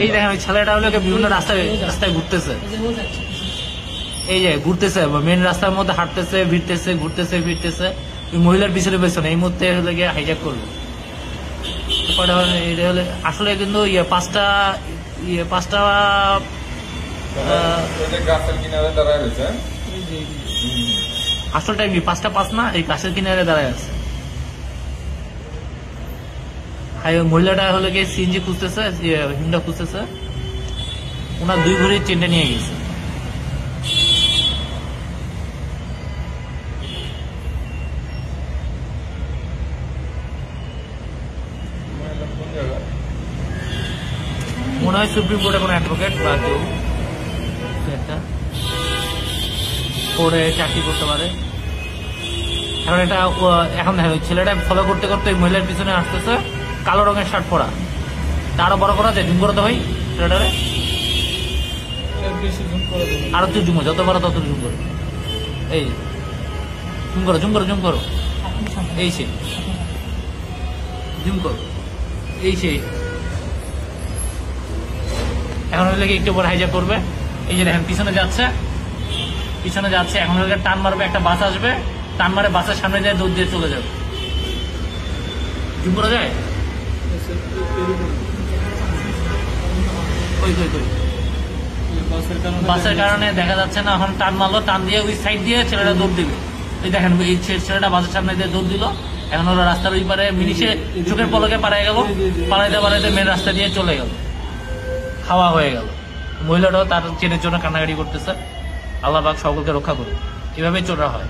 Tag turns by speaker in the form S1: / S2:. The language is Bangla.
S1: এই দেখেন ওই ছেলেটা হলো বিভিন্ন রাস্তায় রাস্তায় ঘুরতেছে, এই যে ঘুরতেছে মেন রাস্তার মধ্যে হাঁটতেছে, ভিড়তেছে, ঘুরতেছে, ফিরতেছে। ওই মহিলার পিছনে পেছনে এই মুহূর্তে হলে গিয়ে হাইজ্যাক করলো। এটা হলে আসলে কিন্তু পাঁচটা
S2: গাছের কিনারে দাঁড়ায় রয়েছে।
S1: আসল টাইম 5:05 না, এই গাছের কিনারে দাঁড়ায় আছে। মহিলাটা হলে গিয়ে সিএনজি খুঁজতেছে, হিন্ডা খুঁজতেছে, ওনার 2 ভরির চেনটা নিয়ে গেছে। মনে হয় সুপ্রিম কোর্টে কোনো অ্যাডভোকেট বা কেউ একটা পরে চাকরি করতে পারে। এখন দেখেন ওই ছেলেটা ফলো করতে করতে ওই মহিলার পিছনে আসতেছে, কালো রঙের শার্ট পরা। আরো বড় করা যায়, জুম করে তো ভাই ছেলেটারে, আরো তুই জুম, যত বড় তত জুম করো। এই জুম করো, জুম করো, জুম করো, এই সেই জুম করো, এই সেই। এখন হলে কি একটু পরে হাইজ্যাক করবে। এই যে দেখেন পিছনে যাচ্ছে, পিছনে যাচ্ছে। এখন হলে টান মারবে, একটা বাস আসবে, টান মারে বাসের সামনে যায়, দৌড় দিয়ে চলে যাবে। জুম করা যায়? বাসের কারণে দেখা যাচ্ছে না। এখন টান মারলো, টান দিয়ে ওই সাইড দিয়ে ছেলেটা দৌড় দিবে। এই দেখেন এই ছেলেটা বাসের সামনে দিয়ে দৌড় দিল। এখন ওরা রাস্তার ওই পারে মিনিশে চোখের পলকে পাড়ায় গেল, পাড়াইতে পাড়াইতে মেন রাস্তা দিয়ে চলে গেল, খাওয়া হয়ে গেল। মহিলাটাও তার চেনের জন্য কান্নাকাটি করতেছে। আল্লাহ পাক সকলকে রক্ষা করুন। এভাবেই চোরা হয়।